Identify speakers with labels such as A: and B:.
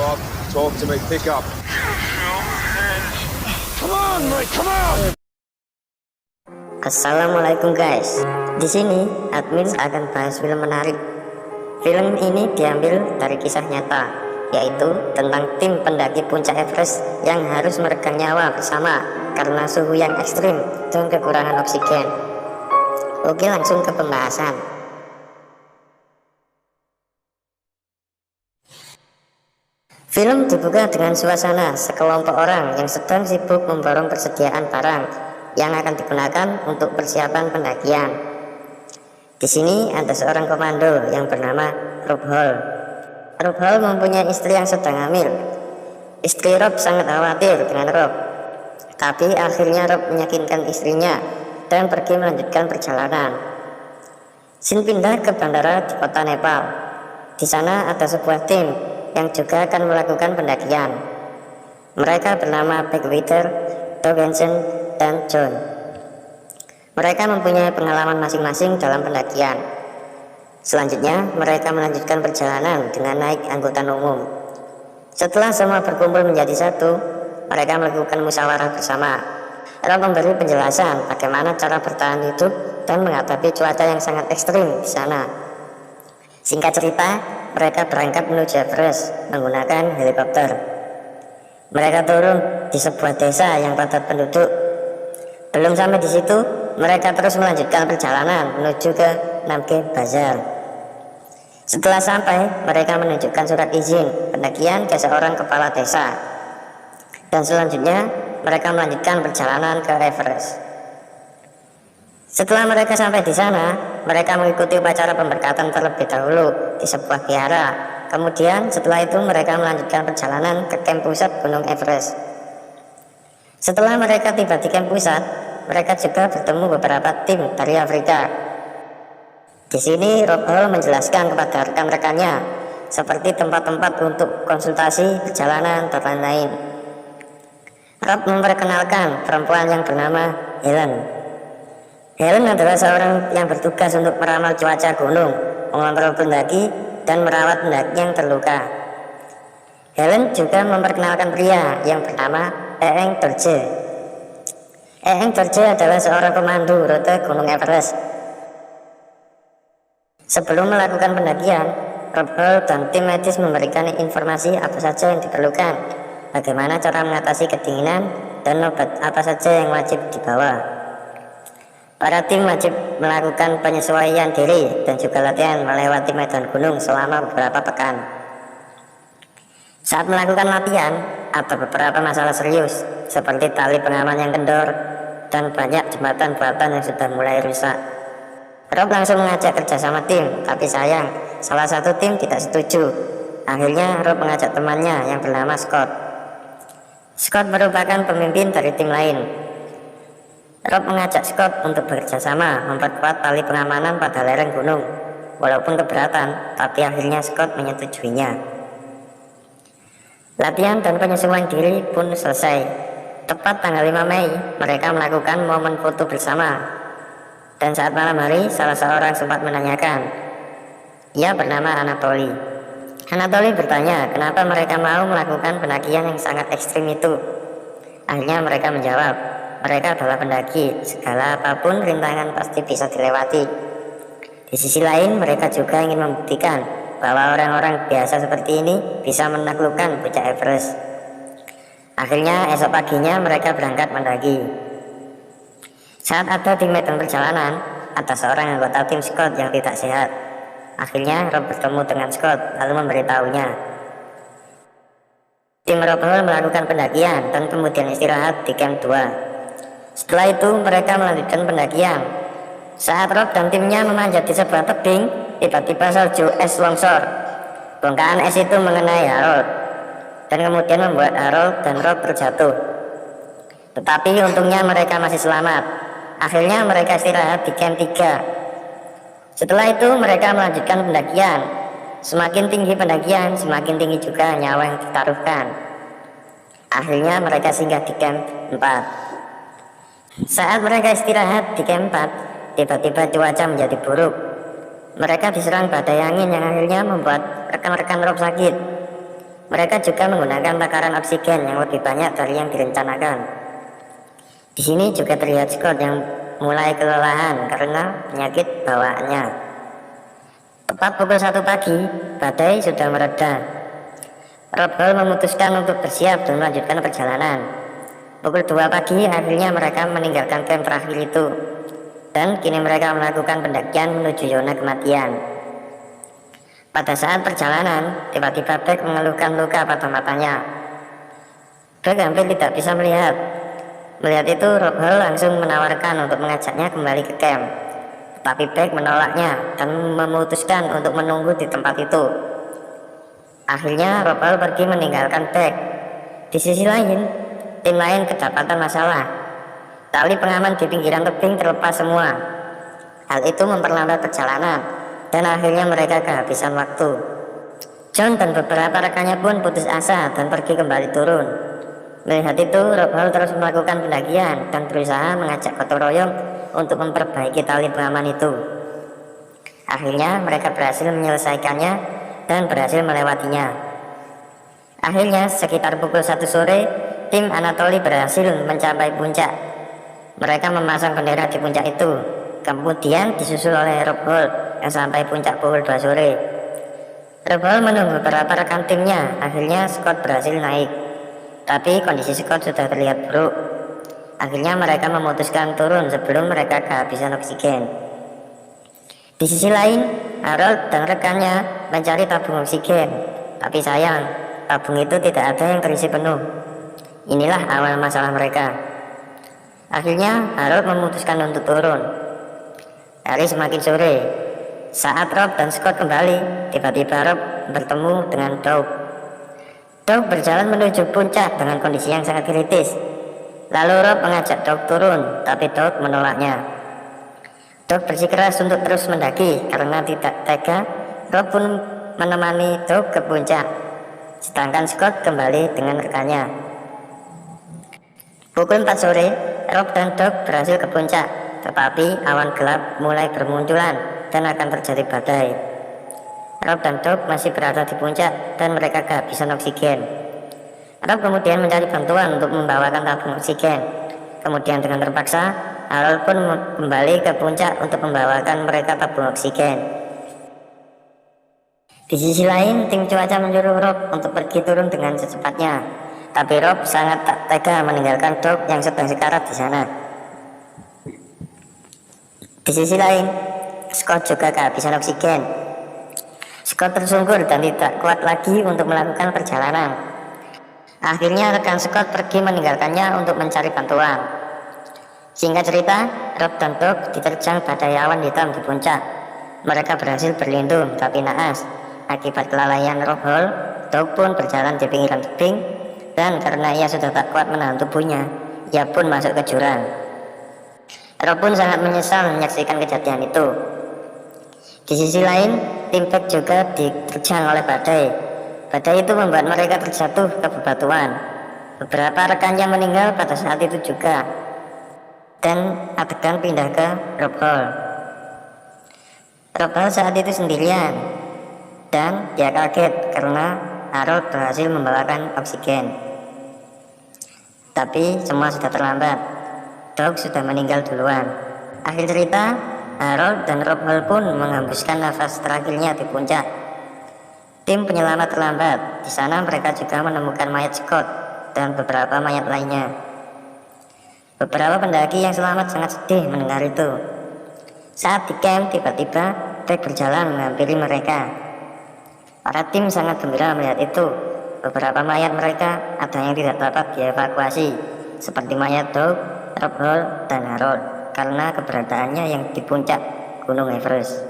A: up. Talk to me. Pick up. Come on, mate. Come on.
B: Assalamualaikum guys. Di sini admin akan bahas film menarik. Film ini diambil dari kisah nyata, yaitu tentang tim pendaki puncak Everest yang harus meregang nyawa bersama karena suhu yang ekstrim dan kekurangan oksigen. Oke, langsung ke pembahasan. Film dibuka dengan suasana sekelompok orang yang sedang sibuk memborong persediaan barang yang akan digunakan untuk persiapan pendakian. Di sini ada seorang komando yang bernama Rob Hall. Rob Hall mempunyai istri yang sedang hamil. Istri Rob sangat khawatir dengan Rob, tapi akhirnya Rob meyakinkan istrinya dan pergi melanjutkan perjalanan. Scene pindah ke bandara di kota Nepal. Di sana ada sebuah tim yang juga akan melakukan pendakian. Mereka bernama Packwater, Doug Hansen, dan John. Mereka mempunyai pengalaman masing-masing dalam pendakian. Selanjutnya, mereka melanjutkan perjalanan dengan naik angkutan umum. Setelah semua berkumpul menjadi satu, mereka melakukan musyawarah bersama. Rob memberi penjelasan bagaimana cara bertahan hidup dan menghadapi cuaca yang sangat ekstrim di sana. Singkat cerita, mereka berangkat menuju Everest menggunakan helikopter. Mereka turun di sebuah desa yang padat penduduk. Belum sampai di situ, mereka terus melanjutkan perjalanan menuju ke Namche Bazaar. Setelah sampai, mereka menunjukkan surat izin pendakian ke seorang kepala desa. Dan selanjutnya, mereka melanjutkan perjalanan ke Everest. Setelah mereka sampai di sana, mereka mengikuti upacara pemberkatan terlebih dahulu di sebuah vihara. Kemudian setelah itu mereka melanjutkan perjalanan ke kamp pusat Gunung Everest. Setelah mereka tiba di kamp pusat, mereka juga bertemu beberapa tim dari Afrika. Di sini Rob Hall menjelaskan kepada rekan-rekannya seperti tempat-tempat untuk konsultasi, perjalanan, dan lain-lain. Rob memperkenalkan perempuan yang bernama Helen. Helen adalah seorang yang bertugas untuk meramal cuaca gunung, mengontrol pendaki, dan merawat pendaki yang terluka. Helen juga memperkenalkan pria yang bernama Eeng Dorje. Eeng Dorje adalah seorang pemandu rute Gunung Everest. Sebelum melakukan pendakian, Rob Hall dan tim medis memberikan informasi apa saja yang diperlukan, bagaimana cara mengatasi kedinginan, dan obat apa saja yang wajib dibawa. Para tim wajib melakukan penyesuaian diri dan juga latihan melewati medan gunung selama beberapa pekan. Saat melakukan latihan, ada beberapa masalah serius seperti tali pengaman yang kendor dan banyak jembatan buatan yang sudah mulai rusak. Rob langsung mengajak kerjasama tim, tapi sayang, salah satu tim tidak setuju. Akhirnya Rob mengajak temannya yang bernama Scott. Scott merupakan pemimpin dari tim lain. Rob mengajak Scott untuk bekerja sama memperkuat tali pengamanan pada lereng gunung. Walaupun keberatan, tapi akhirnya Scott menyetujuinya. Latihan dan penyesuaian diri pun selesai. Tepat tanggal 5 Mei, mereka melakukan momen foto bersama. Dan saat malam hari, salah seorang sempat menanyakan. Ia bernama Anatoly. Anatoly bertanya kenapa mereka mau melakukan pendakian yang sangat ekstrim itu. Akhirnya mereka menjawab, mereka adalah pendaki, segala apapun rintangan pasti bisa dilewati. Di sisi lain, mereka juga ingin membuktikan bahwa orang-orang biasa seperti ini bisa menaklukkan puncak Everest. Akhirnya esok paginya mereka berangkat mendaki. Saat ada di medan perjalanan, ada seorang anggota tim Scott yang tidak sehat. Akhirnya Rob bertemu dengan Scott lalu memberitahunya. Tim Rob Hall melakukan pendakian dan kemudian istirahat di camp 2. Setelah itu mereka melanjutkan pendakian. Saat Rob dan timnya memanjat di sebuah tebing, tiba-tiba salju es longsor. Bongkahan es itu mengenai Harold dan kemudian membuat Harold dan Rob terjatuh. Tetapi untungnya mereka masih selamat. Akhirnya mereka istirahat di camp 3. Setelah itu mereka melanjutkan pendakian. Semakin tinggi pendakian, semakin tinggi juga nyawa yang ditaruhkan. Akhirnya mereka singgah di camp 4. Saat mereka istirahat di camp 4, tiba-tiba cuaca menjadi buruk. Mereka diserang badai angin yang akhirnya membuat rekan-rekan Rob sakit. Mereka juga menggunakan takaran oksigen yang lebih banyak dari yang direncanakan. Di sini juga terlihat Scott yang mulai kelelahan karena penyakit bawaannya. Tepat pukul 1 pagi, badai sudah mereda. Rob Hall memutuskan untuk bersiap dan melanjutkan perjalanan. Pukul 2 pagi, akhirnya mereka meninggalkan camp terakhir itu. Dan kini mereka melakukan pendakian menuju zona kematian. Pada saat perjalanan, tiba-tiba Beck mengeluhkan luka pada matanya. Beck hampir tidak bisa melihat. Melihat itu, Rob Hall langsung menawarkan untuk mengajaknya kembali ke camp. Tetapi Beck menolaknya dan memutuskan untuk menunggu di tempat itu. Akhirnya Rob Hall pergi meninggalkan Beck. Di sisi lain, tim lain kedapatan masalah. Tali pengaman di pinggiran tebing terlepas semua. Hal itu memperlambat perjalanan dan akhirnya mereka kehabisan waktu. John dan beberapa rekannya pun putus asa dan pergi kembali turun. Melihat itu, Rob Hall terus melakukan pendakian dan berusaha mengajak gotong royong untuk memperbaiki tali pengaman itu. Akhirnya mereka berhasil menyelesaikannya dan berhasil melewatinya. Akhirnya sekitar pukul 1 sore, tim Anatoly berhasil mencapai puncak. Mereka memasang bendera di puncak itu, kemudian disusul oleh Rob Hall yang sampai puncak pukul 2 sore. Rob Hall menunggu beberapa rekan timnya. Akhirnya Scott berhasil naik, tapi kondisi Scott sudah terlihat buruk. Akhirnya mereka memutuskan turun sebelum mereka kehabisan oksigen. Di sisi lain, Harold dan rekannya mencari tabung oksigen, tapi sayang, tabung itu tidak ada yang terisi penuh. Inilah awal masalah mereka. Akhirnya Harold memutuskan untuk turun. Hari semakin sore. Saat Rob dan Scott kembali, tiba-tiba Rob bertemu dengan Doug. Doug berjalan menuju puncak dengan kondisi yang sangat kritis. Lalu Rob mengajak Doug turun, tapi Doug menolaknya. Doug bersikeras untuk terus mendaki karena tidak tega. Rob pun menemani Doug ke puncak, sedangkan Scott kembali dengan rekannya. Pukul 4 sore, Rob dan Doug berhasil ke puncak, tetapi awan gelap mulai bermunculan dan akan terjadi badai. Rob dan Doug masih berada di puncak dan mereka kehabisan oksigen. Rob kemudian mencari bantuan untuk membawakan tabung oksigen. Kemudian dengan terpaksa, Harold pun kembali ke puncak untuk membawakan mereka tabung oksigen. Di sisi lain, tim cuaca menyuruh Rob untuk pergi turun dengan secepatnya. Tapi Rob sangat tak tega meninggalkan Doug yang sedang sekarat di sana. Di sisi lain, Scott juga kehabisan oksigen. Scott tersungkur dan tidak kuat lagi untuk melakukan perjalanan. Akhirnya rekan Scott pergi meninggalkannya untuk mencari bantuan. Singkat cerita, Rob dan Doug diterjang badai awan hitam di puncak. Mereka berhasil berlindung tapi naas. Akibat kelalaian Rob Hall, Doug pun berjalan di pinggiran tebing. Dan karena ia sudah tak kuat menahan tubuhnya, ia pun masuk ke jurang. Rob pun sangat menyesal menyaksikan kejadian itu. Di sisi lain, tim Beck juga diterjang oleh badai. Badai itu membuat mereka terjatuh ke bebatuan. Beberapa rekannya meninggal pada saat itu juga. Dan adegan pindah ke Rob Hall. Rob Hall saat itu sendirian. Dan dia kaget karena Harold berhasil membawakan oksigen. Tapi semua sudah terlambat. Doug sudah meninggal duluan. Akhir cerita, Harold dan Rob Hall pun menghembuskan nafas terakhirnya di puncak. Tim penyelamat terlambat. Di sana mereka juga menemukan mayat Scott dan beberapa mayat lainnya. Beberapa pendaki yang selamat sangat sedih mendengar itu. Saat di camp, tiba-tiba Beck berjalan menghampiri mereka. Para tim sangat gembira melihat itu. Beberapa mayat mereka ada yang tidak dapat dievakuasi, seperti mayat Doug, Rob Hall, dan Harold karena keberadaannya yang di puncak Gunung Everest.